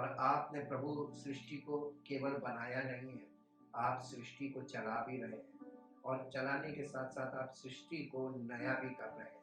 और आपने प्रभु सृष्टि को केवल बनाया नहीं है, आप सृष्टि को चला भी रहे हैं और चलाने के साथ साथ आप सृष्टि को नया भी कर रहे हैं,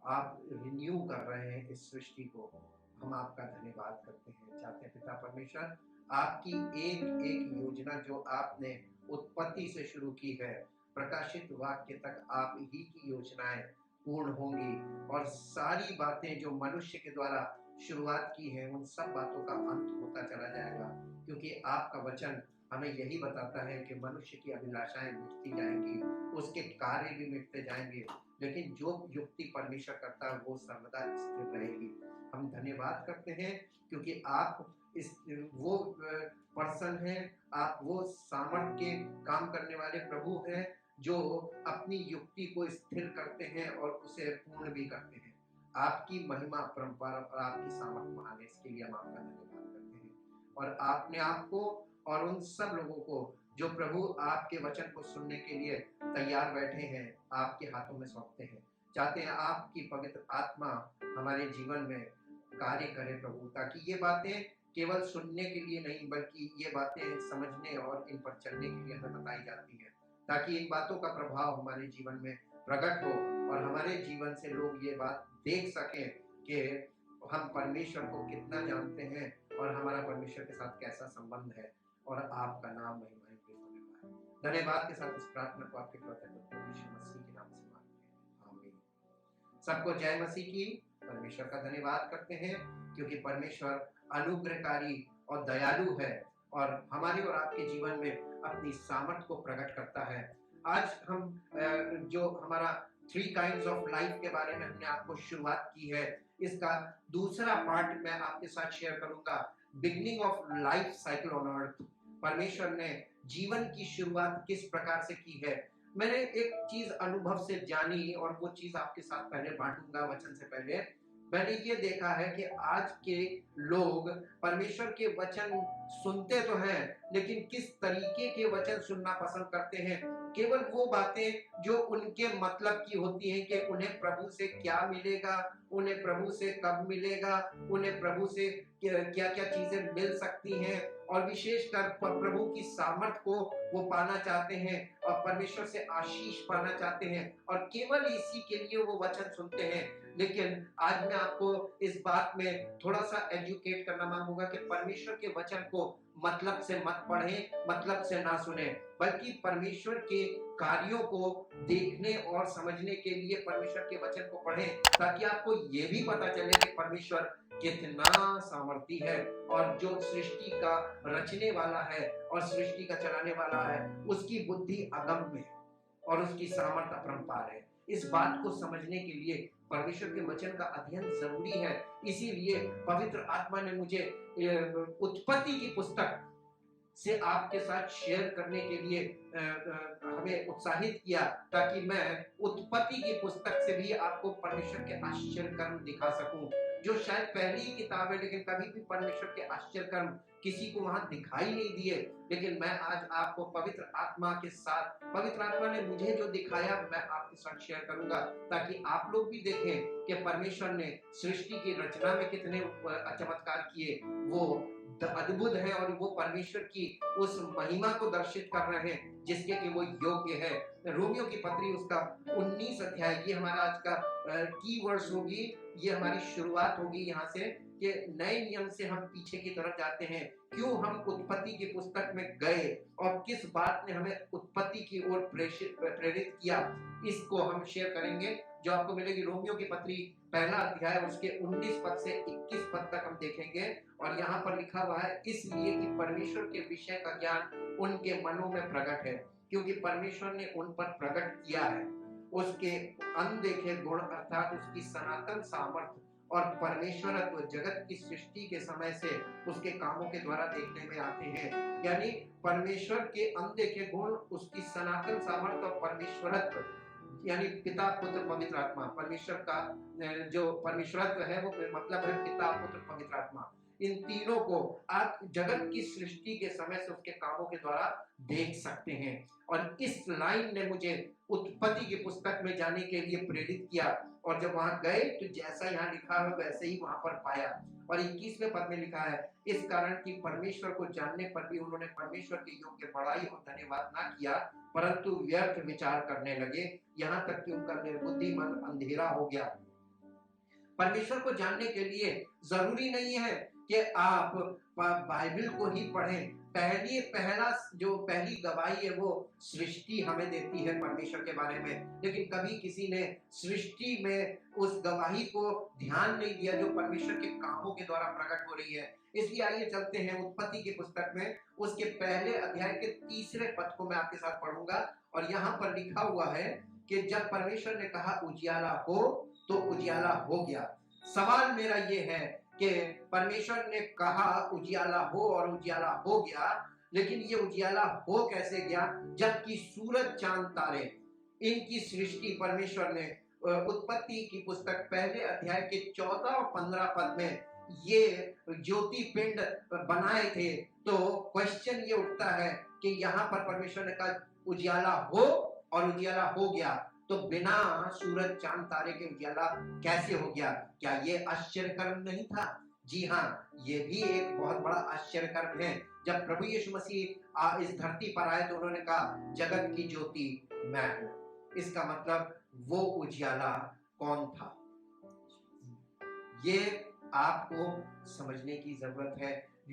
आप रिन्यू कर रहे हैं इस सृष्टि को। हम आपका धन्यवाद करते हैं, चाहते हैं पिता परमेश्वर आपकी एक एक योजना जो आपने उत्पत्ति से शुरू की है, प्रकाशित वाक्य तक आप ही की योजनाएं पूर्ण होंगी और सारी बातें जो मनुष्य के द्वारा शुरुआत की है उन सब बातों का अंत होता चला जाएगा, क्योंकि आपका वचन हमें यही बताता है कि मनुष्य की अभिलाषाएं मिटती जाएंगी, उसके कार्य भी मिटते जाएंगे, लेकिन जो युक्ति परमेश्वर करता है वो सर्वदा स्थिर रहेगी। हम धन्यवाद करते हैं क्योंकि आप इस वो पर्सन हैं, आप वो सामर्थ के काम करने वाले प्रभु हैं जो अपनी युक्ति को स्थिर करते हैं और उसे पूर्ण भी करते हैं। आपकी महिमा परंपरा और आपकी सामर्थ महान है, इसके लिए हम आपका धन्यवाद करते हैं। और आपने आपको और उन सब लोगों को जो प्रभु आपके वचन को सुनने के लिए तैयार बैठे हैं आपके हाथों में सौंपते हैं, चाहते हैं आपकी पवित्र आत्मा हमारे जीवन में कार्य करे प्रभु, ताकि ये बातें केवल सुनने के लिए नहीं बल्कि ये बातें समझने और इन पर चलने के लिए हमें बताई जाती हैं, ताकि इन बातों का प्रभाव हमारे जीवन में प्रकट हो और हमारे जीवन से लोग ये बात देख सकें कि हम परमेश्वर को कितना जानते हैं और हमारा परमेश्वर के साथ कैसा संबंध है, और आपका नाम महिमान्वित होने पाए। धन्यवाद के साथ इस प्रार्थना को आपके प्रभु यीशु मसीह के नाम से मांगते हैं, आमीन। सबको जय मसीह की। परमेश्वर का धन्यवाद करते हैं क्योंकि परमेश्वर अनुग्रहकारी और दयालु है और हमारे और आपके जीवन में अपनी सामर्थ को प्रकट करता है। आज हम जो हमारा 3 काइंड्स ऑफ लाइफ के बारे में हमने आपको शुरुआत की है, इसका दूसरा पार्ट मैं आपके साथ शेयर करूंगा, beginning of life cycle on earth. परमेश्वर ने जीवन की शुरुआत किस प्रकार से की है। मैंने एक चीज अनुभव से जानी और वो चीज आपके साथ पहले बांटूंगा वचन से पहले। मैंने ये देखा है कि आज के लोग परमेश्वर के वचन सुनते तो हैं, लेकिन किस तरीके के वचन सुनना पसंद करते हैं। केवल वो बातें जो उनके मतलब की होती हैं कि उन्हें प्रभु से क्या मिलेगा, उन्हें प्रभु से कब मिलेगा, उन्हें प्रभु से क्या क्या चीजें मिल सकती हैं, और विशेषकर प्रभु की सामर्थ को वो पाना चाहते हैं और परमेश्वर से आशीष पाना चाहते हैं, और केवल इसी के लिए वो वचन सुनते हैं। लेकिन आज मैं आपको इस बात में थोड़ा सा एजुकेट करना मांगूंगा कि परमेश्वर के वचन को मतलब से मत पढ़ें, मतलब से ना सुने, बल्कि परमेश्वर के कार्यों को देखने और समझने के लिए परमेश्वर के वचन को पढ़ें, ताकि आपको ये भी पता चले कि परमेश्वर कितना सामर्थी है और जो सृष्टि का रचने वाला है और सृष्टि का चलाने वाला है उसकी बुद्धि अगम्य है और उसकी सामर्थ्य अपरंपार है। इस बात को समझने के लिए परमेश्वर के वचन का अध्ययन जरूरी है। इसीलिए पवित्र आत्मा ने मुझे उत्पत्ति की पुस्तक से आपके साथ शेयर करने के लिए हमें उत्साहित किया, ताकि मैं उत्पत्ति की पुस्तक से भी आपको परमेश्वर के आश्चर्य कर्म दिखा सकूं, जो शायद पहली किताब है लेकिन कभी भी परमेश्वर के आश्चर्य कर्म किसी को वहां दिखाई नहीं दिए। लेकिन मैं आज आपको पवित्र आत्मा के साथ, पवित्र आत्मा ने मुझे जो दिखाया मैं आपके साथ शेयर करूंगा, ताकि आप लोग भी देखें कि परमेश्वर ने सृष्टि की रचना में कितने चमत्कार किए। वो अद्भुत है और वो परमेश्वर की उस महिमा को दर्शित कर रहे हैं जिसके कि वो योग्य है। रोमियो की पत्री उसका 19 अध्याय, ये हमारा आज का की वर्ड्स होगी, ये हमारी शुरुआत होगी यहाँ से कि नए नियम से हम पीछे की तरफ जाते हैं, क्यों हम उत्पत्ति की पुस्तक में गए और किस बात ने हमें उत्पत्ति की ओर प्रेरित किया, इसको हम शेयर करेंगे, जो आपको मिलेगी रोमियो की पत्री पहला अध्याय उसके 19 पद से 21 पद तक हम देखेंगे। और यहाँ पर लिखा हुआ है, इसलिए कि परमेश्वर के विषय का ज्ञान उनके मनों में प्रकट है, क्योंकि परमेश्वर ने उन पर प्रकट किया है उसके अनदेखे गुण, अर्थात उसकी सनातन सामर्थ और परमेश्वरत्व जगत की सृष्टि के समय से उसके कामों के द्वारा देखने में आते हैं। यानी परमेश्वर के अनदेखे गुण, उसकी सनातन सामर्थ और परमेश्वरत्व, यानी पिता पुत्र पवित्र आत्मा, परमेश्वर का जो परमेश्वरत्व है वो मतलब है पिता पुत्र पवित्र आत्मा। इन तीनों को आप जगत की सृष्टि के समय से उसके कामों के द्वारा देख सकते हैं। और इस लाइन ने मुझे उत्पत्ति की पुस्तक में जाने के लिए प्रेरित किया, और जब वहां गए तो जैसा यहाँ लिखा है वैसे ही वहां पर पाया। और 21वें पद में लिखा है, इस कारण कि परमेश्वर को जानने पर भी उन्होंने परमेश्वर के योग्य बड़ाई और धन्यवाद ना किया, परंतु व्यर्थ विचार करने लगे, यहाँ तक कि उनका निर्बुद्धि मन अंधेरा हो गया। परमेश्वर को जानने के लिए जरूरी नहीं है कि आप बाइबल को ही पढ़ें। पहली गवाही है वो सृष्टि हमें देती है परमेश्वर के बारे में, लेकिन कभी किसी ने सृष्टि में उस गवाही को ध्यान नहीं दिया जो परमेश्वर के कामों के द्वारा प्रकट हो रही है। इसलिए आइए चलते हैं उत्पत्ति की पुस्तक में, उसके पहले अध्याय के 3 पद को मैं आपके साथ पढ़ूंगा। और यहाँ पर लिखा हुआ है कि जब परमेश्वर ने कहा उजियाला हो तो उजियाला हो गया। सवाल मेरा ये है कि परमेश्वर ने कहा उजियाला हो और उजियाला हो गया, लेकिन ये उजियाला हो कैसे गया जबकि सूरज चांद तारे इनकी सृष्टि परमेश्वर ने उत्पत्ति की पुस्तक पहले अध्याय के 14 और 15 पद में ये ज्योति पिंड बनाए थे। तो क्वेश्चन ये उठता है कि यहाँ पर परमेश्वर ने कहा उजियाला हो और उजियाला हो गया, तो बिना सूरज चांद तारे के उजियाला कैसे हो गया? क्या ये आश्चर्यकर्म नहीं था? जी हाँ, ये भी एक बहुत बड़ा आश्चर्यकर्म है। जब प्रभु यीशु मसीह इस धरती पर आए तो उन्होंने कहा जगत की ज्योति मैं हूं। इसका मतलब वो उजियाला कौन था, ये आपको समझने की जरूरत है।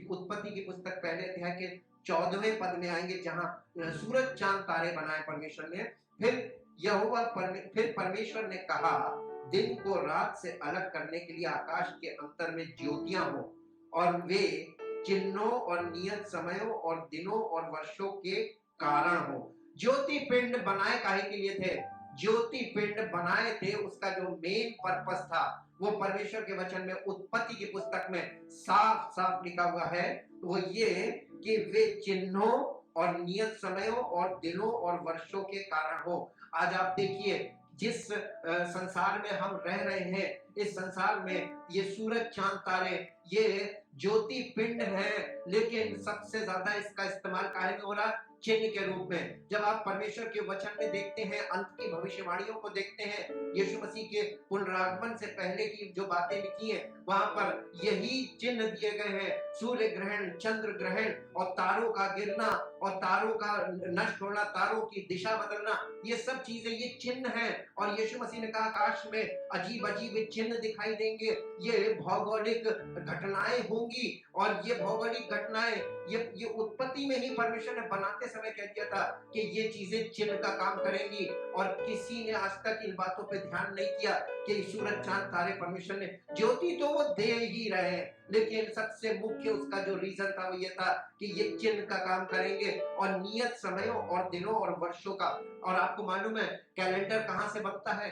उत्पत्ति की पुस्तक पहले अध्याय के 14वें पद में आएंगे, जहां सूरज चांद तारे बनाए परमेश्वर ने। फिर परमेश्वर ने कहा दिन को रात से अलग करने के लिए आकाश के अंतर में ज्योतियां हो, और वे चिन्हों और नियत समयों और दिनों और वर्षों के कारण हो। ज्योति पिंड बनाए काहे के लिए थे? ज्योति पिंड बनाए थे, उसका जो मेन पर्पस था वो परमेश्वर के वचन में उत्पत्ति की पुस्तक में साफ साफ लिखा हुआ है। वो ये कि वे चिन्हों और नियत समयों और दिनों और वर्षों के कारण हो। आज आप देखिए जिस संसार में हम रह रहे हैं, इस संसार में ये सूरज चांद तारे ये ज्योति पिंड है, लेकिन सबसे ज्यादा इसका इस्तेमाल काहे में हो रहा? चिन्ह के रूप में। जब आप परमेश्वर के वचन में देखते हैं, अंत की भविष्यवाणियों को देखते हैं, यीशु मसीह के पुनरागमन से पहले की जो बातें लिखी हैं वहां पर यही चिन्ह दिए गए हैं। सूर्य ग्रहण, चंद्र ग्रहण और तारों का गिरना और तारों का नष्ट होना, तारों की दिशा बदलना, ये सब चीजें ये चिन्ह हैं। और यीशु मसीह ने कहा आकाश में अजीब अजीब चिन्ह दिखाई देंगे, ये भौगोलिक घटनाएं होंगी। और ये भौगोलिक घटनाएं ये उत्पत्ति में ही परमेश्वर ने बनाते समय कह दिया था कि ये चीजें चिन्ह का काम करेंगी। और किसी ने आज तक इन बातों पे ध्यान नहीं किया कि सूरज चांद तारे परमेश्वर ने ज्योति तो वो दे ही रहे हैं, लेकिन सबसे मुख्य उसका जो रीजन था वो ये था कि ये चिन्ह का काम करेंगे और नियत समयों और दिनों और वर्षों का। और आपको मालूम है कैलेंडर कहाँ से बनता है?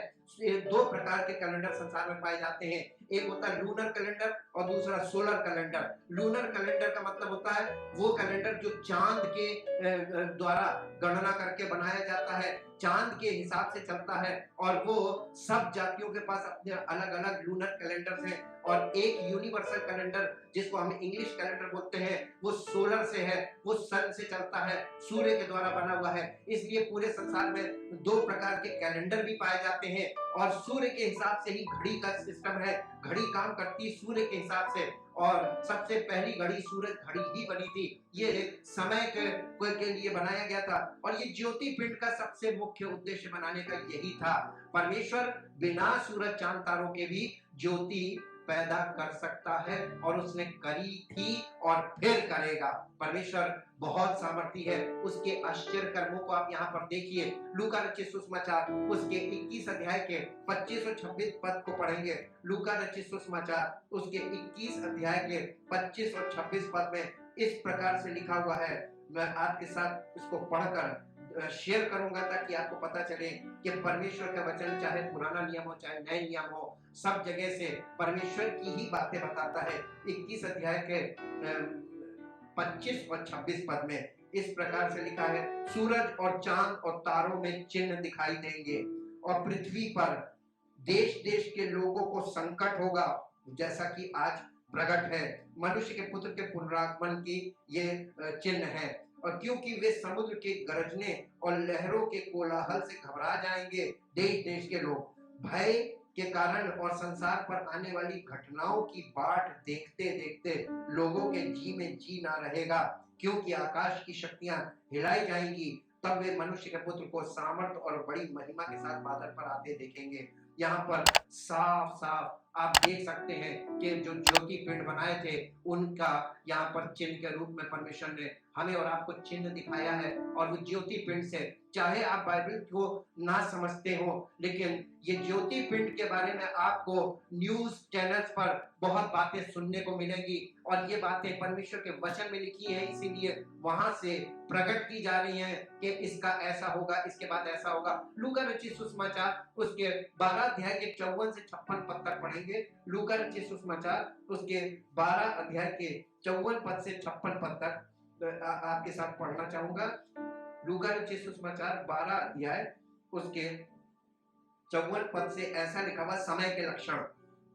2 प्रकार के कैलेंडर संसार में पाए जाते हैं, एक होता है लूनर कैलेंडर और दूसरा सोलर कैलेंडर। लूनर कैलेंडर का मतलब होता है वो कैलेंडर जो चांद के द्वारा गणना करके बनाया जाता है, चांद के हिसाब से चलता है। और वो सब जातियों के पास अपने अलग अलग लूनर कैलेंडर हैं। और एक यूनिवर्सल कैलेंडर जिसको हम इंग्लिश कैलेंडर बोलते हैं वो सोलर से है, वो सन से चलता है, सूर्य के द्वारा बना हुआ है। इसलिए पूरे संसार में 2 प्रकार के कैलेंडर भी पाए जाते हैं। और सूर्य के हिसाब से ही घड़ी का सिस्टम है, घड़ी काम करती है सूर्य के हिसाब से। और सबसे पहली घड़ी सूरज घड़ी ही बनी थी, ये समय के लिए बनाया गया था। और ये ज्योति पिंड का सबसे मुख्य उद्देश्य बनाने का यही था। परमेश्वर बिना सूरज चांद तारों के भी ज्योति पैदा कर सकता है, और उसने करी थी और फिर करेगा। परमेश्वर बहुत सामर्थी है। उसके आश्चर्य कर्मों को आप यहाँ पर देखिए। लूका रचित सुसमाचार उसके 21 अध्याय के 25 और 26 पद को पढ़ेंगे। लूका रचित सुसमाचार उसके 21 अध्याय के 25 और 26 पद में इस प्रकार से लिखा हुआ है। मैं आपके साथ इसको पढ़कर शेयर करूंगा ताकि आपको पता चले कि परमेश्वर का वचन चाहे पुराना नियम हो चाहे नए नियम हो, सब जगह से परमेश्वर की ही बातें बताता है। 21 अध्याय के 25 और 26 पद में इस प्रकार से लिखा है, सूरज और चांद और तारों में चिन्ह दिखाई देंगे और पृथ्वी पर देश देश के लोगों को संकट होगा जैसा कि आज प्रकट है। मनुष्य के पुत्र के पुनरागमन की ये चिन्ह है। और क्योंकि वे समुद्र के गरजने और लहरों के कोलाहल से घबरा जाएंगे, देश देश के लोग भय के कारण और संसार पर आने वाली घटनाओं की बाट देखते देखते लोगों के जी में जी ना रहेगा, क्योंकि आकाश की शक्तियां हिलाई जाएंगी। तब वे मनुष्य के पुत्र को सामर्थ और बड़ी महिमा के साथ बादल पर आते देखेंगे। यहाँ पर साफ साफ आप देख सकते हैं कि जो ज्योति पिंड बनाए थे उनका यहाँ पर चिन्ह के रूप में परमेश्वर ने हमें और आपको चिन्ह दिखाया है। और वो ज्योति पिंड से, चाहे आप बाइबल को ना समझते हो, लेकिन ये ज्योति पिंड के बारे में आपको न्यूज चैनल्स पर बहुत बातें सुनने को मिलेंगी। और ये बातें परमेश्वर के वचन में लिखी है, इसीलिए वहां से प्रकट की जा रही हैं कि इसका ऐसा होगा, इसके बाद ऐसा होगा। लूका रचित सुसमाचार उसके 12 अध्याय के 54 से 56 पद तक पढ़ेंगे। लूका रचित सुसमाचार उसके 12 अध्याय के 54 पद से 56 पद तक आपके साथ पढ़ना चाहूंगा। लूका रचित सुसमाचार 12 अध्याय उसके 54 पद से ऐसा लिखा हुआ, समय के लक्षण।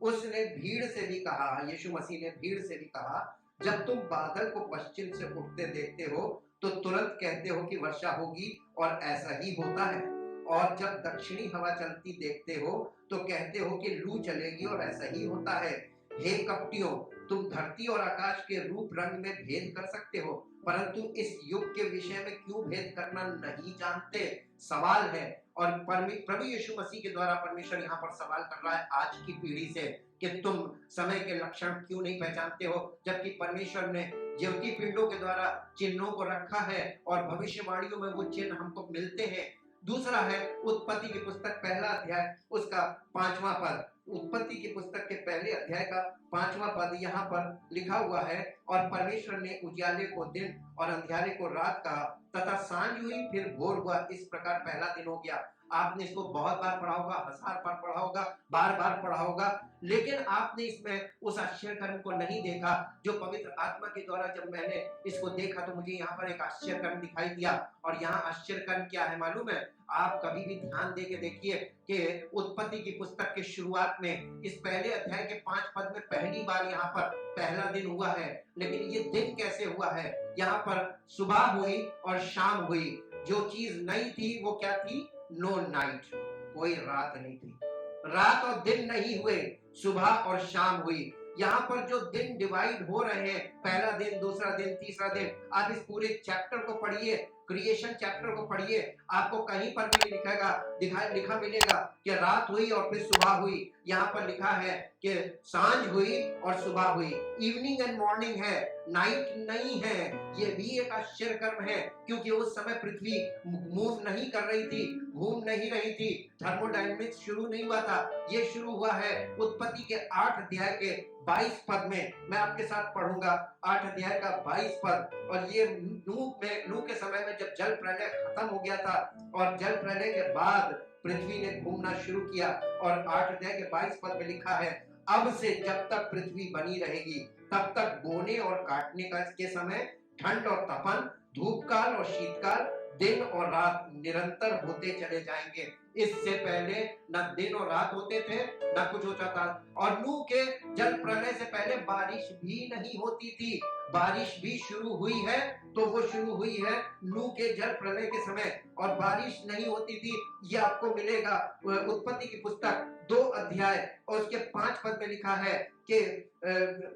उसने भीड़ से भी कहा, यीशु मसीह ने भीड़ से भी कहा, जब तुम बादल को पश्चिम से उठते देखते हो तो तुरंत कहते हो कि वर्षा होगी और ऐसा ही होता है। और जब दक्षिणी हवा चलती देखते हो तो कहते हो कि लू चलेगी और ऐसा ही होता है। हे कपटियों, तुम धरती और आकाश के रूप रंग में भेद कर सकते हो, परंतु इस युग के विषय में क्यों भेद करना नहीं जानते? सवाल है। और प्रभु यीशु मसीह के द्वारा परमेश्वर यहाँ पर सवाल कर रहा है आज की पीढ़ी से कि तुम समय के लक्षण क्यों नहीं पहचानते हो, जबकि परमेश्वर ने ज्योति पिंडों के द्वारा चिन्हों को रखा है और भविष्यवाणियों में वो चिन्ह हमको मिलते हैं। दूसरा है उत्पत्ति की पुस्तक पहला अध्याय उसका 5वां पद। उत्पत्ति की पुस्तक के पहले अध्याय का 5वां पद यहाँ पर लिखा हुआ है, और परमेश्वर ने उजाले को दिन और अंधियारे को रात कहा, तथा सांझ हुई फिर भोर हुआ, इस प्रकार पहला दिन हो गया। आपने इसको बहुत बार पढ़ा होगा, 1000 बार पढ़ा होगा, बार बार पढ़ा होगा, लेकिन आपने इसमें उस आश्चर्य कर्म को नहीं देखा जो पवित्र आत्मा के द्वारा जब मैंने इसको देखा तो मुझे यहाँ पर एक आश्चर्य कर्म दिखाई दिया। और यहाँ आश्चर्य कर्म क्या है मालूम है? आप कभी भी ध्यान दे के देखिए कि उत्पत्ति की पुस्तक के शुरुआत में इस पहले अध्याय के 5 पद में पहली बार यहाँ पर पहला दिन हुआ है। लेकिन ये दिन कैसे हुआ है? यहाँ पर सुबह हुई और शाम हुई। जो चीज नहीं थी वो क्या थी? नो नाइट, कोई रात नहीं थी। रात और दिन नहीं हुए, सुबह और शाम हुई। यहाँ पर जो दिन डिवाइड हो रहे हैं, पहला दिन, दूसरा दिन, तीसरा दिन, आप इस पूरे चैप्टर को पढ़िए, क्रिएशन चैप्टर को पढ़िए, आपको कहीं पर भी लिखा मिलेगा कि रात हुई और फिर सुबह हुई। यहाँ पर लिखा है कि सांझ हुई और सुबह हुई, इवनिंग एंड मॉर्निंग है, नाइट नहीं है। ये भी एक आश्चर्य कर्म है, क्योंकि उस समय पृथ्वी मूव नहीं कर रही थी, घूम नहीं रही थी, थर्मोडायनेमिक्स शुरू नहीं हुआ था। ये शुरू हुआ है उत्पत्ति के 8 अध्याय के 22 पद में। मैं आपके साथ पढ़ूंगा 8 अध्याय का 22 पद। और ये नूह के समय में जब जल प्रलय खत्म हो गया था और जल प्रलय के बाद पृथ्वी ने घूमना शुरू किया, और 8 अध्याय के 22 पद में लिखा है, अब से जब तक पृथ्वी बनी रहेगी तब तक बोने और काटने का के समय, ठंड और तपन, धूप काल और शीतकाल, दिन और रात निरंतर होते चले जाएंगे। इससे पहले न दिन और रात होते थे न कुछ होता था। और नूह के जल प्रलय से पहले बारिश भी नहीं होती थी। बारिश भी शुरू हुई है तो वो शुरू हुई है नूह के जल प्रलय के समय, और बारिश नहीं होती थी। ये आपको मिलेगा उत्पत्ति की पुस्तक 2 अध्याय और उसके 5 पद में लिखा है कि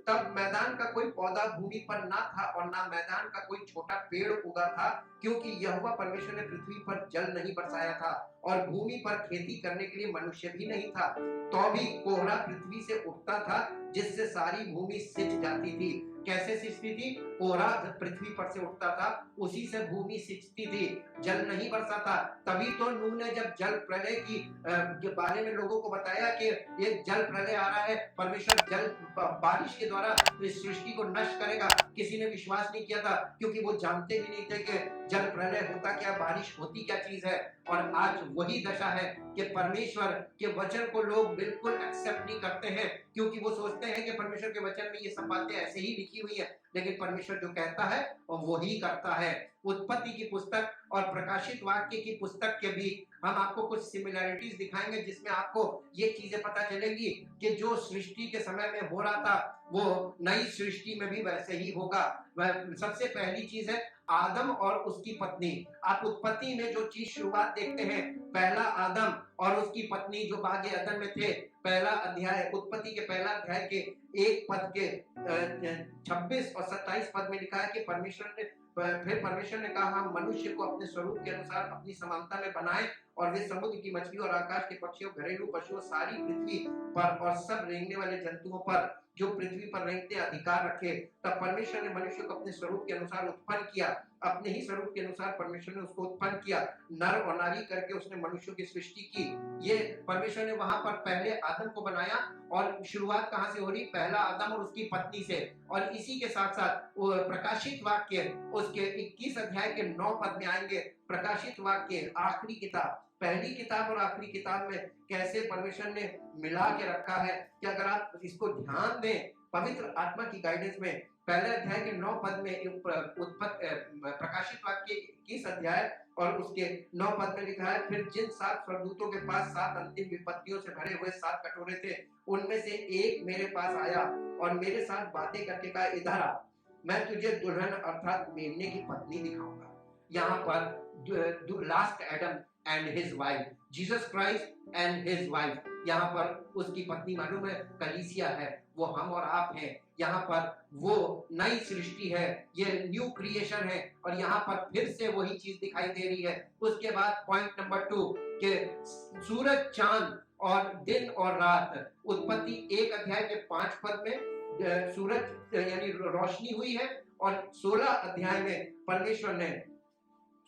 तब मैदान का कोई पौधा भूमि पर ना था और ना मैदान का कोई छोटा पेड़ उगा था, क्योंकि यहोवा परमेश्वर ने पृथ्वी पर जल नहीं बरसाया था और भूमि पर खेती करने के लिए मनुष्य भी नहीं था। तो भी कोहरा पृथ्वी से उठता था जिससे सारी भूमि सिंच जाती थी। कैसे सिंचती थी? कोहरा जब पृथ्वी पर से उठता था उसी से भूमि सिंचती थी, जल नहीं बरसा था। तभी तो नूह ने जब जल प्रलय की के बारे में लोगों को बताया कि ये जल प्रलय आ रहा है, परमेश्वर जल बारिश के द्वारा इस सृष्टि को नष्ट करेगा, किसी ने विश्वास नहीं किया था, क्योंकि वो जानते भी नहीं थे कि जल प्रलय होता क्या, बारिश होती क्या चीज है। और आज वही दशा है कि परमेश्वर के वचन को लोग बिल्कुल एक्सेप्ट नहीं करते हैं, क्योंकि वो सोचते हैं कि परमेश्वर के वचन में ये सब बातें ऐसे ही लिखी हुई है, लेकिन परमेश्वर जो कहता है वो ही करता है। उत्पत्ति की पुस्तक और प्रकाशित वाक्य की पुस्तक के भी हम आपको कुछ सिमिलैरिटीज दिखाएंगे, जिसमें आपको ये चीजें पता चलेगी कि जो सृष्टि के समय में हो रहा था वो नई सृष्टि में भी वैसे ही होगा। सबसे पहली चीज है आदम और उसकी पत्नी। आप उत्पत्ति में जो चीज शुरुआत देखते हैं, पहला आदम और उसकी पत्नी जो बागे अदन में थे, पहला अध्याय उत्पत्ति के पहला अध्याय के एक पद के 26 और 27 पद में लिखा है कि फिर परमेश्वर ने कहा हम मनुष्य को अपने स्वरूप के अनुसार अपनी समानता में बनाए और वे समुद्र की मछली और आकाश के पक्षियों, घरेलू पशुओं, सारी पृथ्वी पर और सब रेंगने वाले जंतुओं पर जो पृथ्वी पर रेंगते अधिकार रखे। तब परमेश्वर ने मनुष्य को अपने स्वरूप के अनुसार उत्पन्न किया, अपने ही स्वरूप के अनुसार परमेश्वर ने उसको उत्पन्न किया, नर और नारी करके उसने मनुष्यों की सृष्टि की। ये परमेश्वर ने वहां पर पहले आदम को बनाया और शुरुआत कहां से हो रही? पहला आदम और उसकी पत्नी से। और इसी के साथ साथ प्रकाशित वाक्य उसके 21 अध्याय के 9 पद में आएंगे। प्रकाशित वाक्य आखिरी किताब, पहली किताब और आखिरी किताब में कैसे परमेश्वर ने मिला के रखा है कि अगर आप इसको ध्यान दें पवित्र आत्मा की गाइडेंस में, पहले अध्याय के 9 पद में प्रकाशित वाक्य 21 अध्याय और उसके 9 पद में लिखा है, फिर जिन 7 स्वर्गदूतों के पास 7 अंतिम विपत्तियों से भरे हुए 7 कटोरे थे, उनमें से एक मेरे पास आया और मेरे साथ बातें करके कहा, इधर आ, मैं तुझे दुल्हन अर्थात मेमने की पत्नी दिखाऊंगा। यहाँ पर last Adam and his wife, Jesus Christ and his wife, यहाँ पर उसकी पत्नी मालूम है कलीसिया है, वो हम और आप हैं। यहाँ पर वो नई सृष्टि है, ये न्यू क्रिएशन है और यहाँ पर फिर से वही चीज दिखाई दे रही है। उसके बाद पॉइंट नंबर 2 के सूरज, चांद और दिन और रात, उत्पत्ति 1 अध्याय के 5 पद में सूरज यानी रोशनी हुई है और 16 अध्याय में परमेश्वर ने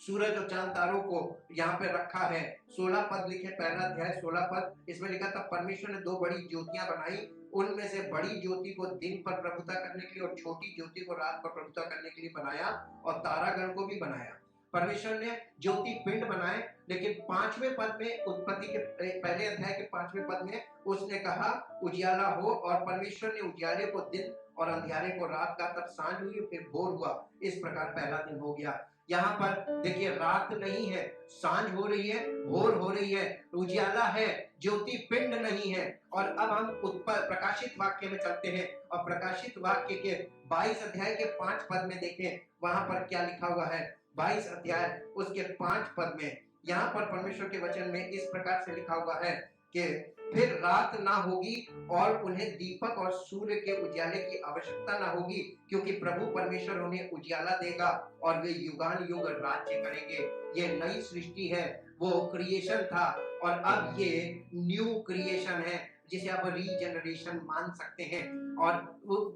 सूरज और चांद तारों को यहाँ पे रखा है। 16 पद लिखे, पहला अध्याय 16 पद, इसमें लिखा था परमेश्वर ने 2 बड़ी ज्योतियां बनाई, उनमें से बड़ी ज्योति को दिन पर प्रभुता करने के लिए और छोटी ज्योति को रात पर प्रभुता करने के लिए बनाया और तारागण को भी बनाया। परमेश्वर ने ज्योति पिंड बनाए, लेकिन 5वें पद में उत्पत्ति के पहले अध्याय के 5वें पद में उसने कहा उजियाला हो, और परमेश्वर ने उजियाले को दिन और अंधियारे को रात का, तब सांझ हुई फिर भोर हुआ, इस प्रकार पहला दिन हो गया। यहाँ पर देखिए रात नहीं है, सांझ हो रही है, भोर हो रही है, उजियाला है, ज्योति पिंड नहीं है। और अब हम प्रकाशित वाक्य में चलते हैं और प्रकाशित वाक्य के 22 अध्याय के 5 पद में देखें वहां पर क्या लिखा हुआ है। 22 अध्याय उसके 5 पद में यहाँ पर परमेश्वर के वचन में इस प्रकार से लिखा हुआ है कि फिर रात ना होगी और उन्हें दीपक और सूर्य के उजाले की आवश्यकता ना होगी, क्योंकि प्रभु परमेश्वर उन्हें उजाला देगा और वे युगान युग राज्य करेंगे। ये नई सृष्टि है, वो क्रिएशन था और अब ये न्यू क्रिएशन है जिसे आप रीजनरेशन मान सकते हैं। और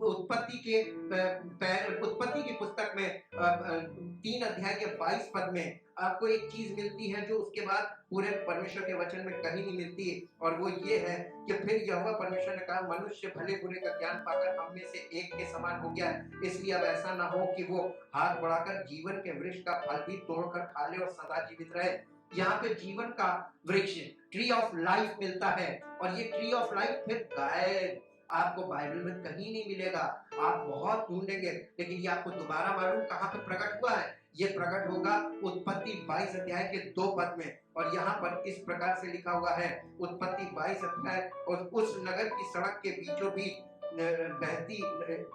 उत्पत्ति की पुस्तक में 3 अध्याय के 22 पद में आपको एक चीज मिलती है जो उसके बाद पूरे परमेश्वर के वचन में कहीं नहीं मिलती, और वो ये है कि फिर यहोवा परमेश्वर ने कहा मनुष्य भले बुरे का ज्ञान पाकर हम में से एक के समान हो गया है, इसलिए अब ऐसा ना हो कि वो हाथ बढ़ाकर जीवन के वृक्ष का फल भी तोड़कर खा ले और सदा जीवित रहे। यहाँ पे जीवन का वृक्ष, ट्री ऑफ लाइफ मिलता है, और ये ट्री ऑफ लाइफ फिर गायब, आपको बाइबल में कहीं नहीं मिलेगा, आप बहुत ढूंढेंगे, लेकिन ये आपको दोबारा मालूम कहाँ पे प्रकट हुआ है। ये प्रकट होगा उत्पत्ति 22 अध्याय के 2 पद में, और यहाँ पर इस प्रकार से लिखा हुआ है उत्पत्ति 22 अध्याय, और उस नगर की सड़क के बीचों बीच बहती,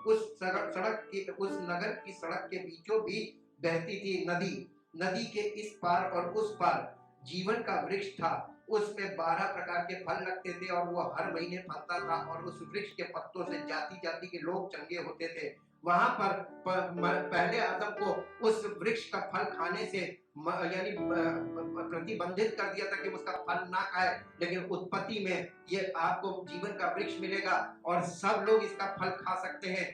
उस नगर की सड़क के बीचों बीच बहती थी नदी, नदी के इस पार और उस पार जीवन का वृक्ष था, उसमें 12 प्रकार के फल लगते थे और वो हर महीने फलता था, और उस वृक्ष के पत्तों से जाति जाति के लोग चंगे होते थे। वहां पर पहले आदम को उस वृक्ष का फल खाने से यानी प्रतिबंधित कर दिया था कि उसका फल ना खाए, लेकिन उत्पत्ति में ये आपको जीवन का वृक्ष मिलेगा और सब लोग इसका फल खा सकते हैं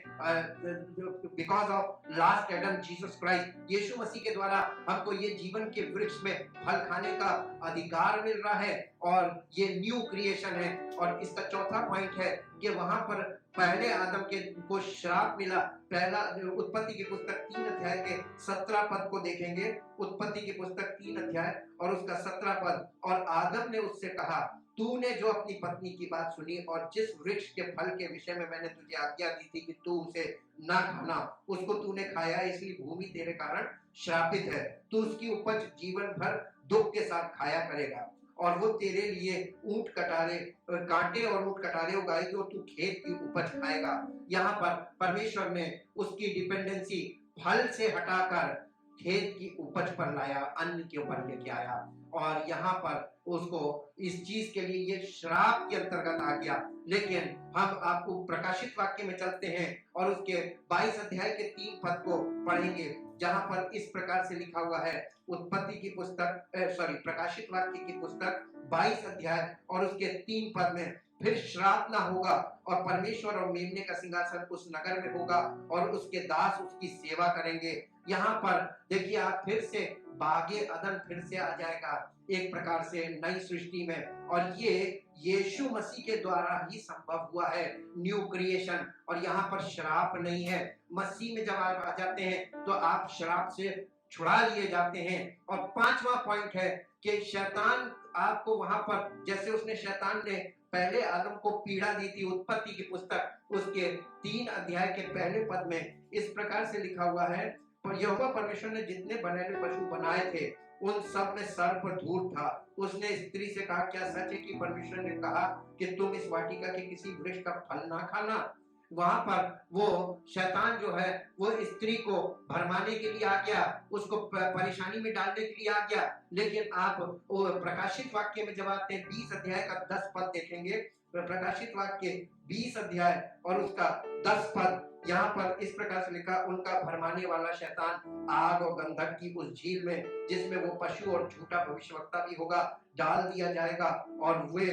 because of last Adam Jesus Christ. यीशु मसीह के द्वारा हमको ये जीवन के वृक्ष में फल खाने का अधिकार मिल रहा है और ये न्यू क्रिएशन है। और इसका चौथा पॉइंट है कि वहां पर पहले आदम को श्राप मिला। पहला उत्पत्ति की पुस्तक 3 अध्याय के 17 पद को देखेंगे, उत्पत्ति की पुस्तक 3 अध्याय और उसका 17 पद, और आदम ने उससे कहा तूने जो अपनी पत्नी की बात सुनी और जिस वृक्ष के फल के विषय में मैंने तुझे आज्ञा दी थी कि तू उसे ना खाना, उसको तूने खाया, इसलिए भूमि तेरे कारण श्रापित है। तू उसकी उपज जीवन भर दुख के साथ खाया करेगा और वो तेरे लिए ऊंट कटारे कांटे और ऊंट कटारे उगाएगी और तू खेत की उपज खाएगा। यहाँ पर परमेश्वर ने उसकी डिपेंडेंसी फल से हटाकर खेत की उपज पर लाया, अन्न के ऊपर लेके आया और यहाँ पर उसको इस चीज के लिए ये श्राप के अंतर्गत आ गया। लेकिन हम आपको प्रकाशित वाक्य में चलते हैं और उसके 22 अध्याय के 3 पद को पढ़ेंगे, जहां पर इस प्रकार से लिखा हुआ है। उत्पत्ति की पुस्तक प्रकाशित वाक्य की पुस्तक 22 अध्याय और उसके 3 पद में, फिर श्राप ना होगा और परमेश्वर और मेमने का सिंहासन उस नगर में होगा और उसके दास उसकी सेवा करेंगे। यहाँ पर देखिए आप फिर से बागे अदन फिर से आ जाएगा एक प्रकार से नई सृष्टि में, और ये यीशु मसीह के द्वारा ही संभव हुआ है, न्यू क्रिएशन। और यहाँ पर श्राप नहीं है। मसीह में जब आप आ जाते हैं तो आप श्राप से छुड़ा लिए जाते हैं। और 5वां पॉइंट है कि शैतान आपको वहां पर, जैसे उसने शैतान ने पहले आदम को पीड़ा दी थी, उत्पत्ति की पुस्तक उसके 3 अध्याय के पहले पद में इस प्रकार से लिखा हुआ है, पर यहोवा परमेश्वर ने जितने बने हुए पशु बनाए थे उन सब में सर्प धूर्त था। उसने स्त्री से कहा, क्या सच है कि परमेश्वर ने कहा कि तुम इस वाटिका के किसी वृक्ष का फल ना खाना? वहां पर वो शैतान जो है वो स्त्री को भरमाने के लिए आ गया, उसको परेशानी में डालने के लिए आ गया। लेकिन आप प्रकाशित वाक्य में जब आते हैं 20 अध्याय का 10 पद देखेंगे, प्रकाशित वाक्य 20 अध्याय और उसका 10 पद, यहाँ पर इस प्रकार से लिखा, उनका भरमाने वाला शैतान आग और गंधक की उस झील में, जिसमें वो पशु और झूठा भविष्यवक्ता भी होगा, डाल दिया जाएगा और वे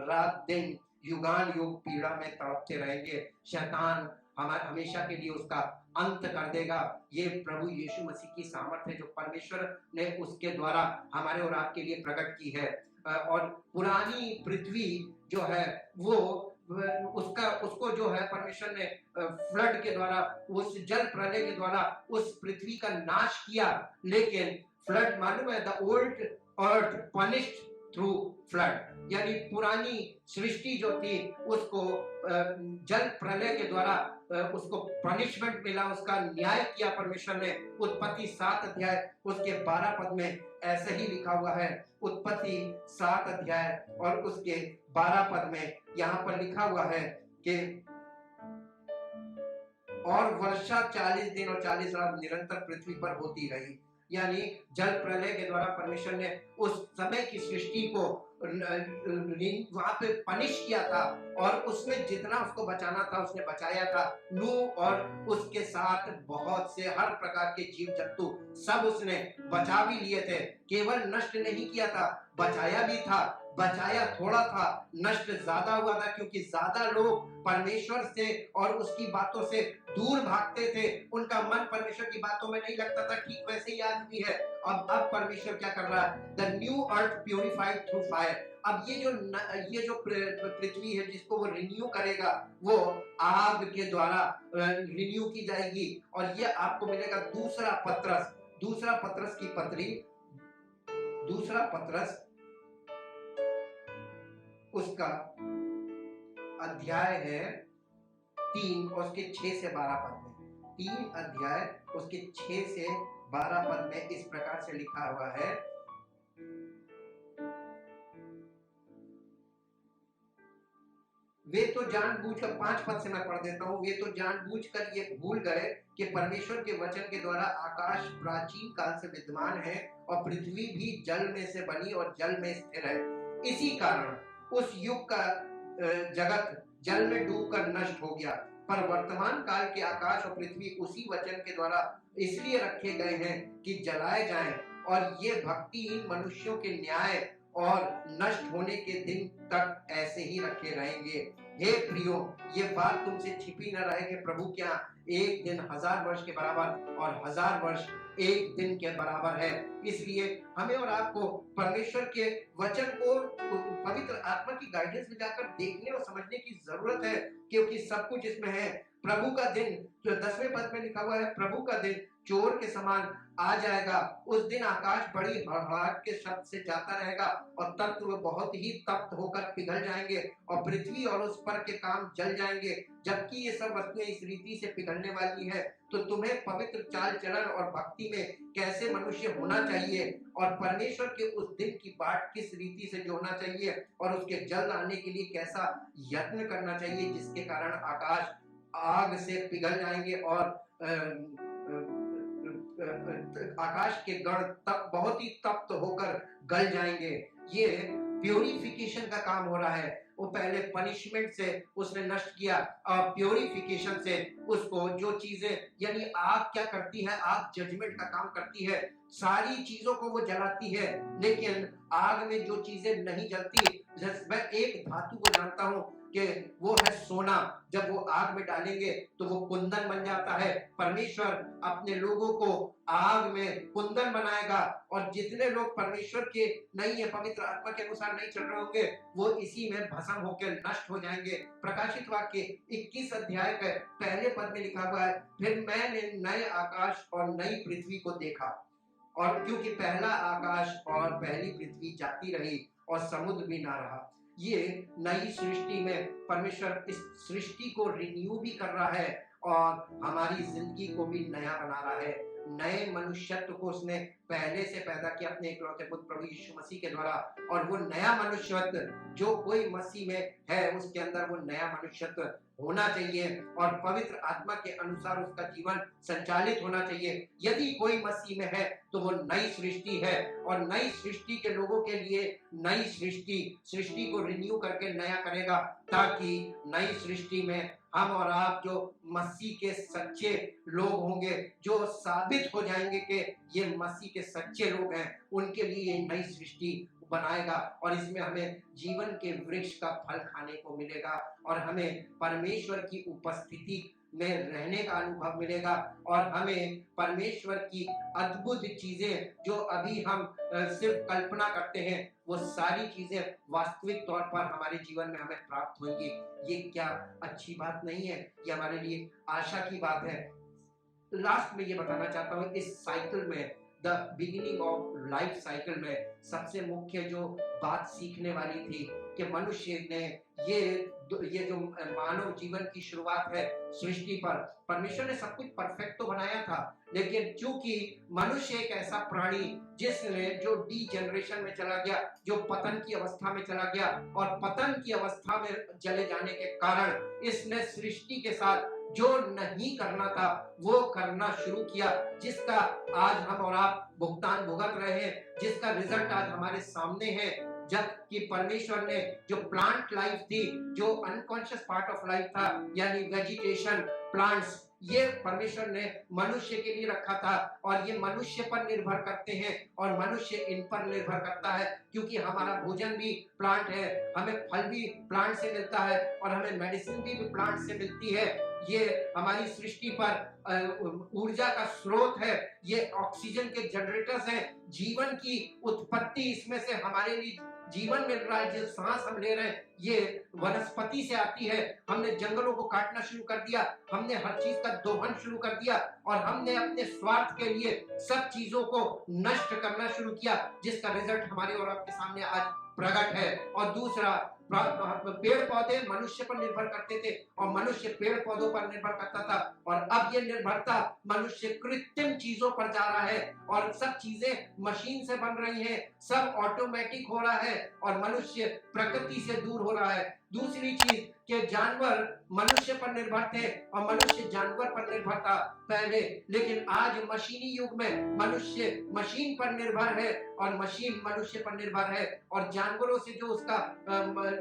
रात दिन युगान युग पीड़ा में तड़पते रहेंगे। शैतान हमेशा के लिए उसका अंत कर देगा। ये प्रभु यीशु मसीह की सामर्थ्य है जो परमेश्वर ने उसके द्वारा हमारे और आपके लिए प्रकट की है। और पुरानी पृथ्वी जो है वो उसको जो है परमेश्वर ने फ्लड के द्वारा, उस जल प्रलय के द्वारा उस पृथ्वी का नाश किया। लेकिन फ्लड मालूम है, the old earth punished through flood, यानी पुरानी सृष्टि जो थी उसको जल प्रलय के द्वारा उसको पनिशमेंट मिला, उसका न्याय किया परमेश्वर ने। उत्पत्ति 7 अध्याय उसके 12 पद में ऐसे ही लिखा हुआ है। उत्पत्ति 7 अध्याय और उसके 12 पद में यहाँ पर लिखा हुआ है कि और वर्षा 40 दिन और 40 रात निरंतर पृथ्वी पर होती रही। यानी जल प्रलय के द्वारा परमेश्वर ने उस समय की सृष्टि को वहां पे पनिश किया था और उसमें जितना उसको बचाना था उसने बचाया था। नूह और उसके साथ बहुत से हर प्रकार के जीव जंतु सब उसने बचा भी लिए थे, केवल नष्ट नहीं किया था, बचाया भी था। बचाया थोड़ा था, नष्ट ज्यादा हुआ था, क्योंकि ज्यादा लोग परमेश्वर से और उसकी बातों से दूर भागते थे। उनका मन परमेश्वर की बातों में नहीं लगता था। ठीक वैसे ही आज भी है। अब परमेश्वर क्या कर रहा है? The new earth purified through fire. अब ये जो पृथ्वी है जिसको वो रिन्यू करेगा, वो आग के द्वारा रिन्यू की जाएगी। और ये आपको मिलेगा दूसरा पत्रस की पत्री, दूसरा पत्रस उसका अध्याय है 3 और उसके 6 से 12 पद में। 3 अध्याय उसके 6 से 12 पद में इस प्रकार से लिखा हुआ है, वे तो जानबूझकर, 5 पद से मैं पढ़ देता हूँ, वे तो जानबूझकर ये भूल गए कि परमेश्वर के वचन के द्वारा आकाश प्राचीन काल से विद्यमान है और पृथ्वी भी जल में से बनी और जल में स्थिर है। इसी कारण उस युग का जगत जल में डूबकर नष्ट हो गया, पर वर्तमान काल के आकाश और पृथ्वी उसी वचन के द्वारा इसलिए रखे गए हैं कि जलाए जाएं, और ये भक्तिहीन मनुष्यों के न्याय और नष्ट होने के दिन तक ऐसे ही रखे रहेंगे। हे प्रियो, ये बात तुमसे छिपी न रहे कि प्रभु क्या एक दिन 1000 वर्ष के बराबर और 1000 वर्ष एक दिन के बराबर है। इसलिए हमें और आपको परमेश्वर के वचन को पवित्र आत्मा की गाइडेंस में जाकर देखने और समझने की जरूरत है, क्योंकि सब कुछ इसमें है। प्रभु का दिन, जो 10वें पद में लिखा हुआ है, प्रभु का दिन चोर के समान आ जाएगा। उस दिन आकाश बड़ी हड़बड़ाहट के शब्द से जाता रहेगा और तत्व बहुत ही तप्त होकर पिघल जाएंगे और पृथ्वी और उस पर के काम जल जाएंगे। जबकि ये सब वस्तुएं इस रीति से पिघलने वाली है, तो तुम्हें पवित्र चाल चलन और भक्ति में कैसे मनुष्य होना चाहिए और परमेश्वर के उस दिन की बाट किस रीति से जोड़ना चाहिए और उसके जल्द आने के लिए कैसा यत्न करना चाहिए, जिसके कारण आकाश आग से पिघल जाएंगे और आकाश के गण तब बहुत ही तप्त होकर गल जाएंगे। ये प्योरिफिकेशन का काम हो रहा है। वो पहले पनिशमेंट से उसने नष्ट किया और प्योरिफिकेशन से उसको, जो चीजें, यानी आग क्या करती है, आग जजमेंट का काम करती है, सारी चीजों को वो जलाती है, लेकिन आग में जो चीजें नहीं जलती, मैं एक धातु को जानता हूं कि वो है सोना। जब वो आग में डालेंगे तो वो कुंदन बन जाता है। परमेश्वर अपने लोगों को आग में कुंदन बनाएगा और जितने लोग परमेश्वर के नहीं है, पवित्र आत्मा के अनुसार नहीं चल रहे होंगे, वो इसी में भस्म होकर नष्ट हो जाएंगे। प्रकाशित वाक्य 21 अध्याय के पहले पद में लिखा हुआ है, फिर मैंने नए आकाश और नई पृथ्वी को देखा, और क्योंकि पहला आकाश और पहली पृथ्वी जाती रही और समुद्र भी ना रहा। ये नई सृष्टि में परमेश्वर इस सृष्टि को रिन्यू भी कर रहा है और हमारी जिंदगी को भी नया बना रहा है। नए मनुष्यत्व को उसने पहले से पैदा किया अपने इकलौते पुत्र प्रभु यीशु मसीह के द्वारा, और वो नया मनुष्यत्व जो कोई मसीह में है, उसके अंदर वो नया मनुष्यत्व होना चाहिए और पवित्र आत्मा के अनुसार उसका जीवन संचालित होना चाहिए। यदि कोई मसीह में है तो वो नई सृष्टि है, और नई सृष्टि के लोगों के लिए नई सृष्टि को रिन्यू करके नया करेगा, ताकि नई सृष्टि में हम और आप जो मसीह के सच्चे लोग होंगे, जो साबित हो जाएंगे कि ये मसीह के सच्चे लोग हैं, उनके लिए ये नई सृष्टि बनाएगा और इसमें हमें जीवन के वृक्ष का फल खाने को मिलेगा और हमें परमेश्वर की उपस्थिति में रहने का अनुभव मिलेगा और हमें परमेश्वर की अद्भुत चीजें जो अभी हम सिर्फ कल्पना करते हैं, वो सारी चीजें वास्तविक तौर पर हमारे जीवन में हमें प्राप्त होंगी। ये क्या अच्छी बात नहीं है? ये हमारे लिए आशा की बात है। लास्ट में ये बताना चाहता हूँ, इस साइकिल में, the beginning of life cycle में सबसे मुख्य जो बात सीखने वाली थी कि मनुष्य ने ये जो मानव जीवन की शुरुआत है सृष्टि पर, परमेश्वर ने सब कुछ परफेक्ट तो बनाया था, लेकिन चूंकि मनुष्य एक ऐसा प्राणी जिसने जो डी जनरेशन में चला गया, जो पतन की अवस्था में चला गया, और पतन की अवस्था में चले जाने के कारण इसने सृष्टि के साथ जो नहीं करना था वो करना शुरू किया, जिसका आज हम और आप भुगतान भुगत रहे हैं, जिसका रिजल्ट आज हमारे सामने है। जबकि परमेश्वर ने जो प्लांट लाइफ थी, जो अनकॉन्शियस पार्ट ऑफ लाइफ था, यानी वेजिटेशन, प्लांट्स, ये परमेश्वर ने मनुष्य के लिए रखा था और ये मनुष्य पर निर्भर करते हैं और मनुष्य इन पर निर्भर करता है, क्योंकि हमारा भोजन भी प्लांट है, हमें फल भी प्लांट से मिलता है और हमें मेडिसिन भी प्लांट से मिलती है। ये हमारी सृष्टि पर ऊर्जा का स्रोत है, ये ऑक्सीजन के जनरेटर्स हैं, जीवन की उत्पत्ति इसमें से हमारे लिए जीवन मिल रहा है, जो सांस हम ले रहे हैं ये वनस्पति से आती है। हमने जंगलों को काटना शुरू कर दिया, हमने हर चीज का दोहन शुरू कर दिया और हमने अपने स्वार्थ के लिए सब चीजों को नष्ट करना शुरू किया, जिसका रिजल्ट हमारे और आपके सामने आज प्रकट है। और दूसरा, पेड़ पौधे मनुष्य पर निर्भर करते थे और मनुष्य पेड़ पौधों पर निर्भर करता था, और अब ये निर्भरता मनुष्य कृत्रिम चीजों पर जा रहा है और सब चीजें मशीन से बन रही हैं, सब ऑटोमेटिक हो रहा है और मनुष्य प्रकृति से दूर हो रहा है। दूसरी चीज कि जानवर मनुष्य पर निर्भर थे और मनुष्य जानवर पर निर्भर था पहले, लेकिन आज मशीनी युग में मनुष्य मशीन पर निर्भर है और मशीन मनुष्य पर निर्भर है, और जानवरों से जो उसका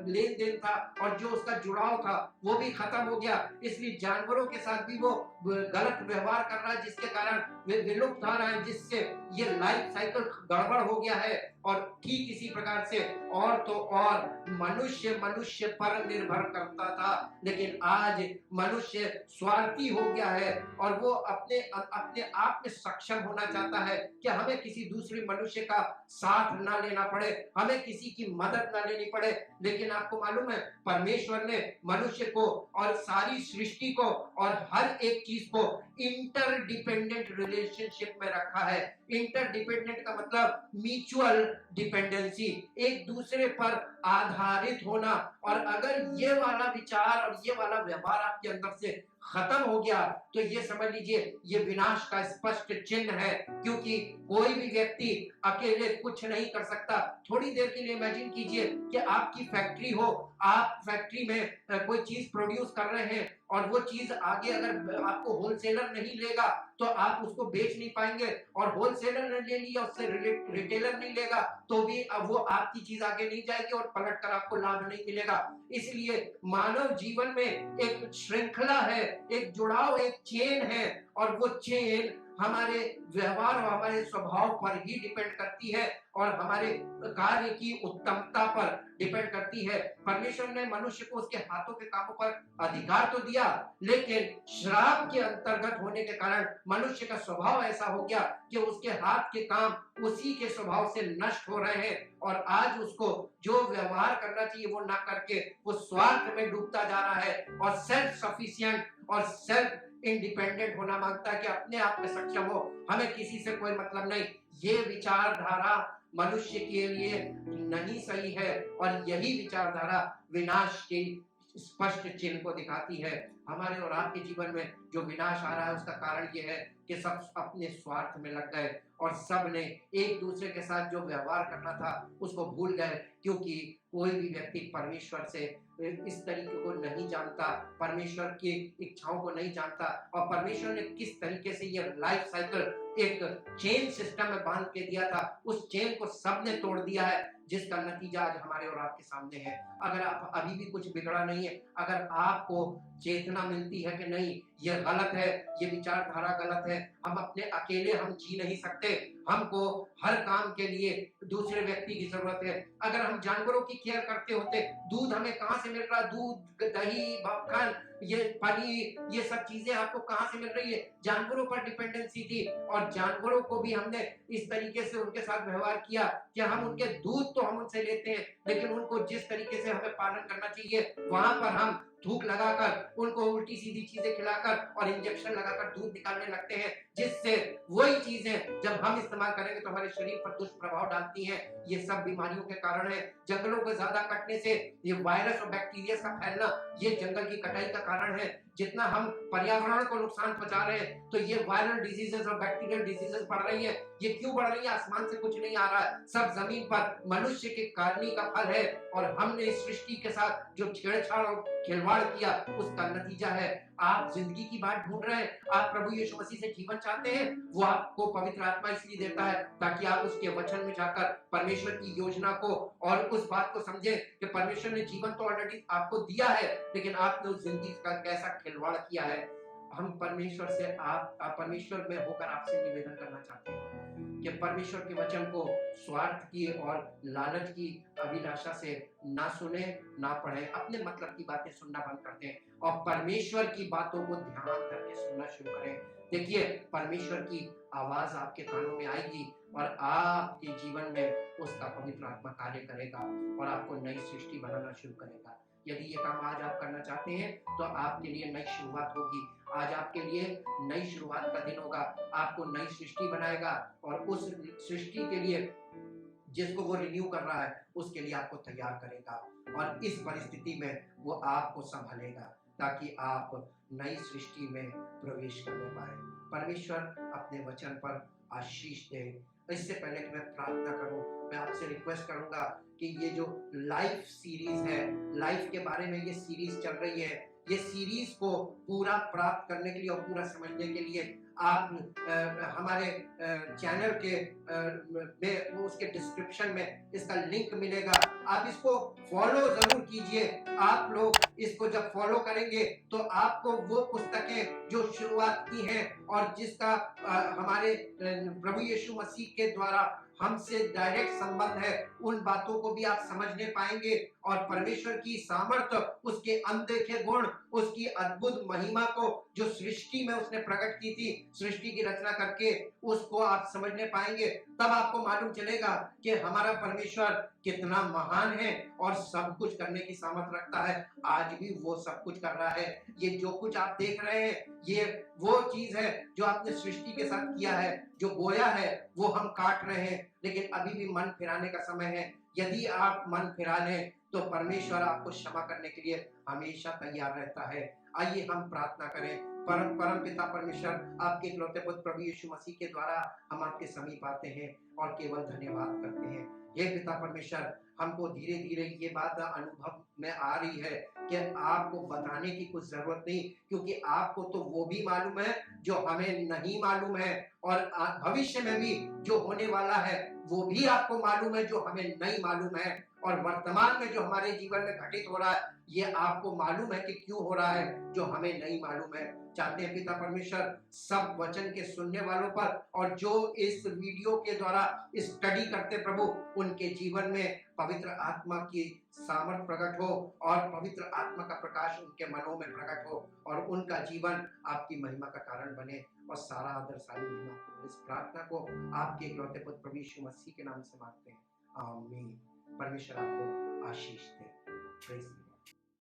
लेन देन था और जो उसका जुड़ाव था वो भी खत्म हो गया। इसलिए जानवरों के साथ भी वो गलत व्यवहार कर रहा है, जिसके कारण वे विलुप्त हो रहे हैं, जिससे ये लाइफ साइकिल गड़बड़ हो गया है। और ठीक इसी प्रकार से और तो और मनुष्य मनुष्य पर निर्भर करता था, लेकिन आज मनुष्य स्वार्थी हो गया है और वो अपने अपने आप में सक्षम होना चाहता है कि हमें किसी दूसरे मनुष्य का साथ ना लेना पड़े, हमें किसी की मदद ना लेनी पड़े। लेकिन आपको मालूम है, परमेश्वर ने मनुष्य को और सारी सृष्टि को और हर एक चीज को इंटरडिपेंडेंट रिलेशनशिप में रखा है। इंटरडिपेंडेंट का मतलब म्यूचुअल डिपेंडेंसी, एक दूसरे पर आधारित होना। और अगर ये वाला विचार और ये वाला व्यवहार आपके अंदर से खत्म हो गया तो ये समझ लीजिए ये विनाश का स्पष्ट चिन्ह है, क्योंकि कोई भी व्यक्ति अकेले कुछ नहीं कर सकता। थोड़ी देर के लिए इमेजिन कीजिए कि आपकी फैक्ट्री हो, आप फैक्ट्री में कोई चीज प्रोड्यूस कर रहे हैं और वो चीज आगे अगर आपको होलसेलर नहीं लेगा तो आप उसको बेच नहीं पाएंगे, और होलसेलर ने ले लिया उससे रिटेलर नहीं लेगा तो भी अब वो आपकी चीज आगे नहीं जाएगी और पलट कर आपको लाभ नहीं मिलेगा। इसलिए मानव जीवन में एक श्रृंखला है, एक जुड़ाव, एक चेन है, और वो चेन हमारे व्यवहार और हमारे स्वभाव पर ही डिपेंड करती है और हमारे कार्य की उत्तमता पर डिपेंड करती है। परमेश्वर ने मनुष्य को उसके हाथों के कामों पर अधिकार तो दिया, लेकिन श्राप के अंतर्गत होने के कारण मनुष्य का स्वभाव ऐसा हो गया कि उसके हाथ के काम उसी के स्वभाव से नष्ट हो रहे हैं, और आज उसको जो व्यवहार करना चाहिए वो ना करके वो स्वार्थ में डूबता जा रहा है और सेल्फ सफिशिएंट और सेल्फ इंडिपेंडेंट होना मांगता है कि अपने आप में सक्षम हो, हमें किसी से कोई मतलब नहीं। ये विचारधारा मनुष्य के लिए नहीं सही है, और यही विचारधारा विनाश के स्पष्ट चिन्ह को दिखाती है। हमारे और आपके जीवन में जो विनाश आ रहा है उसका कारण ये है कि सब अपने स्वार्थ में लग गए और सब ने एक दूसरे के साथ जो व्यवहार करना था उसको भूल गए, क्योंकि कोई भी व्यक्ति परमेश्वर से इस तरीके को नहीं जानता, परमेश्वर की इच्छाओं को नहीं जानता, और परमेश्वर ने किस तरीके से ये लाइफ साइकिल एक चेन सिस्टम में बांध के दिया था, उस चेन को सबने तोड़ दिया है, जिसका नतीजा आज हमारे और आपके सामने है। अगर आप अभी भी कुछ बिगड़ा नहीं है, अगर आपको चेतना मिलती है कि नहीं ये गलत है, ये विचारधारा गलत है, हम अपने अकेले हम जी नहीं सकते, हमको हर काम के लिए दूसरे व्यक्ति की जरूरत है। अगर हम जानवरों की केयर करते होते, दूध हमें कहाँ से मिल रहा, दूध, दही, मक्खन, ये पनीर, ये सब चीजें आपको कहाँ से मिल रही है, जानवरों पर डिपेंडेंसी थी, और जानवरों को भी हमने इस तरीके से उनके साथ व्यवहार किया कि हम उनके दूध तो हम उनसे लेते हैं, लेकिन उनको जिस तरीके से हमें पालन करना चाहिए वहां पर हम थूक लगाकर उनको उल्टी सीधी चीजें खिलाकर और इंजेक्शन लगाकर दूध निकालने लगते हैं, जिससे वही चीजें जब हम इस्तेमाल करेंगे तो हमारे शरीर पर दुष्प्रभाव डालती हैं। ये सब बीमारियों के कारण है। जंगलों को ज्यादा कटने से ये वायरस और बैक्टीरिया का फैलना ये जंगल की कटाई का कारण है। जितना हम पर्यावरण को नुकसान पहुंचा रहे हैं तो ये वायरल डिजीजेस और बैक्टीरियल डिजीजेस बढ़ रही है। ये क्यों बढ़ रही है? आसमान से कुछ नहीं आ रहा है, सब जमीन पर मनुष्य के करनी का फल है, और हमने इस सृष्टि के साथ जो छेड़छाड़ और खिलवाड़ किया उसका नतीजा है। आप जिंदगी की बात ढूंढ रहे हैं, आप प्रभु यीशु मसीह से जीवन चाहते हैं, वो आपको पवित्र आत्मा इसलिए देता है ताकि आप उसके वचन में जाकर परमेश्वर की योजना को और उस बात को समझे कि परमेश्वर ने जीवन तो ऑलरेडी आपको दिया है, लेकिन आपने उस जिंदगी का कैसा खिलवाड़ किया है। हम परमेश्वर से आप परमेश्वर में होकर आपसे निवेदन करना चाहते हैं कि परमेश्वर के वचन को स्वार्थ की और लालच की अभिलाषा से ना सुने ना पढ़े, अपने मतलब की बातें सुनना बंद कर दें और परमेश्वर की बातों को ध्यान करके सुनना शुरू करें। देखिए, परमेश्वर की आवाज आपके कानों में आएगी और आपके जीवन में उसका पवित्र आत्मा कार्य करेगा और आपको नई सृष्टि बनाना शुरू करेगा। यदि ये काम आज आप करना चाहते हैं तो आपके लिए नई शुरुआत होगी। आज आपके लिए नई शुरुआत का दिन होगा, आपको नई सृष्टि बनाएगा और उस सृष्टि के लिए जिसको वो रिन्यू कर रहा है उसके लिए आपको तैयार करेगा, और इस परिस्थिति में वो आपको संभालेगा ताकि आप नई सृष्टि में प्रवेश करने पाए। परमेश्वर अपने वचन पर आशीष दे। इससे पहले कि मैं प्रार्थना करूं, मैं आपसे रिक्वेस्ट करूंगा कि ये जो लाइफ सीरीज है, लाइफ के बारे में ये सीरीज चल रही है, ये सीरीज को पूरा प्राप्त करने के लिए और पूरा समझने के लिए आप हमारे चैनल के में उसके डिस्क्रिप्शन में इसका लिंक मिलेगा, आप इसको फॉलो जरूर कीजिए। आप लोग इसको जब फॉलो करेंगे तो आपको वो पुस्तकें जो शुरुआत की हैं और जिसका हमारे प्रभु यीशु मसीह के द्वारा हमसे डायरेक्ट संबंध है, उन बातों को भी आप समझने पाएंगे और परमेश्वर की सामर्थ्य, उसके अनदेखे गुण, उसकी अद्भुत महिमा को जो सृष्टि में उसने प्रकट की थी, सृष्टि की रचना करके, उसको आप समझने पाएंगे। तब आपको मालूम चलेगा कि हमारा परमेश्वर कितना महान है और सब कुछ करने की सामर्थ्य रखता है। आज भी वो सब कुछ कर रहा है। ये जो कुछ आप देख रहे हैं, ये वो चीज है जो आपने सृष्टि के साथ किया है। जो बोया है वो हम काट रहे हैं, लेकिन अभी भी मन फिराने का समय है। यदि आप मन फिरा लें तो परमेश्वर आपको क्षमा करने के लिए हमेशा तैयार रहता है। आइए हम प्रार्थना करें। परम पिता परमेश्वर, आपके इकलौते पुत्र प्रभु यीशु मसीह के द्वारा हम आपके समीप आते हैं और केवल धन्यवाद करते हैं। हे पिता परमेश्वर, हमको धीरे धीरे ये बात अनुभव में आ रही है कि आपको बताने की कुछ जरूरत नहीं, क्योंकि आपको तो वो भी मालूम है जो हमें नहीं मालूम है, और भविष्य में भी जो होने वाला है वो भी आपको मालूम है जो हमें नहीं मालूम है, और वर्तमान में जो हमारे जीवन में घटित हो रहा है ये आपको मालूम है कि क्यों हो रहा है जो हमें नहीं मालूम है। चाहते हैं पिता परमेश्वर, सब वचन के सुनने वालों पर और जो इस वीडियो के द्वारा स्टडी करते प्रभु, उनके जीवन में पवित्र आत्मा की सामर्थ प्रकट हो और पवित्र आत्मा का प्रकाश उनके मनों में प्रकट हो और उनका जीवन आपकी महिमा का कारण बने। और सारा आदर सारी महिमा इस प्रार्थना को आपके इकलौते पुत्र प्रभु यीशु मसीह के नाम से मांगते हैं, आमीन। परमेश्वर आपको आशीष दे। प्रेज़